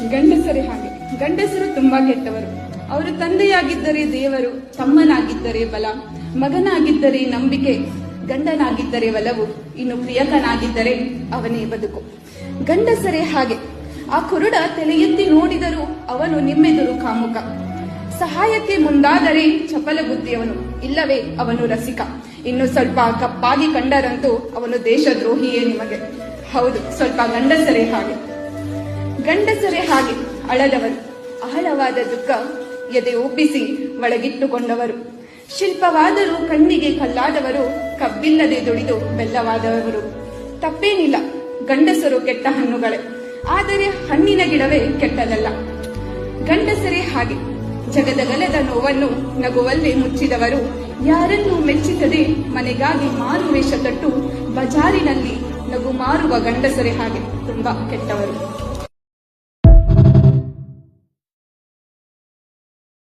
ಗಂಡಸರೇ ಹಾಗೆ. ಗಂಡಸರು ತುಂಬಾ ಕೆಟ್ಟವರು. ಅವರು ತಂದೆಯಾಗಿದ್ದರೆ ದೇವರು, ತಮ್ಮನಾಗಿದ್ದರೆ ಬಲ, ಮಗನಾಗಿದ್ದರೆ ನಂಬಿಕೆ, ಗಂಡನಾಗಿದ್ದರೆ ಒಲವು, ಇನ್ನು ಪ್ರಿಯಕನಾಗಿದ್ದರೆ ಅವನೇ ಬದುಕು. ಗಂಡಸರೇ ಹಾಗೆ. ಆ ಕುರುಡ ತಲೆ ಎತ್ತಿ ನೋಡಿದರೂ ಅವನು ನಿಮ್ಮೆದುರು ಕಾಮುಕ. ಸಹಾಯಕ್ಕೆ ಮುಂದಾದರೆ ಚಪಲ ಬುದ್ಧಿಯವನು, ಇಲ್ಲವೇ ಅವನು ರಸಿಕ. ಇನ್ನು ಸ್ವಲ್ಪ ಕಪ್ಪಾಗಿ ಕಂಡರಂತೂ ಅವನು ದೇಶದ್ರೋಹಿಯೇ ನಿಮಗೆ. ಹೌದು, ಸ್ವಲ್ಪ ಗಂಡಸರೇ ಹಾಗೆ. ಗಂಡಸರೇ ಹಾಗೆ ಅಳದವರು, ಆಳವಾದ ದುಃಖ ಎದೆ ಒಪ್ಪಿಸಿ ಒಳಗಿಟ್ಟುಕೊಂಡವರು. ಶಿಲ್ಪವಾದರೂ ಕಣ್ಣಿಗೆ ಕಲ್ಲಾದವರು, ಕಬ್ಬಿಲ್ಲದೆ ದುಡಿದು ಬೆಲ್ಲವಾದವರು. ತಪ್ಪೇನಿಲ್ಲ, ಗಂಡಸರು ಕೆಟ್ಟ ಹಣ್ಣುಗಳೇ, ಆದರೆ ಹಣ್ಣಿನ ಗಿಡವೇ ಕೆಟ್ಟದಲ್ಲ. ಗಂಡಸರೇ ಹಾಗೆ. ಜಗದಗಲದ ನೋವನ್ನು ನಗುವಲ್ಲೇ ಮುಚ್ಚಿದವರು, ಯಾರನ್ನೂ ಮೆಚ್ಚಿಸದೆ ಮನೆಗಾಗಿ ಮಾರುವೇಷ ತೊಟ್ಟು ಬಜಾರಿನಲ್ಲಿ ನಗು ಮಾರುವ ಗಂಡಸರೇ ಹಾಗೆ ತುಂಬಾ ಕೆಟ್ಟವರು.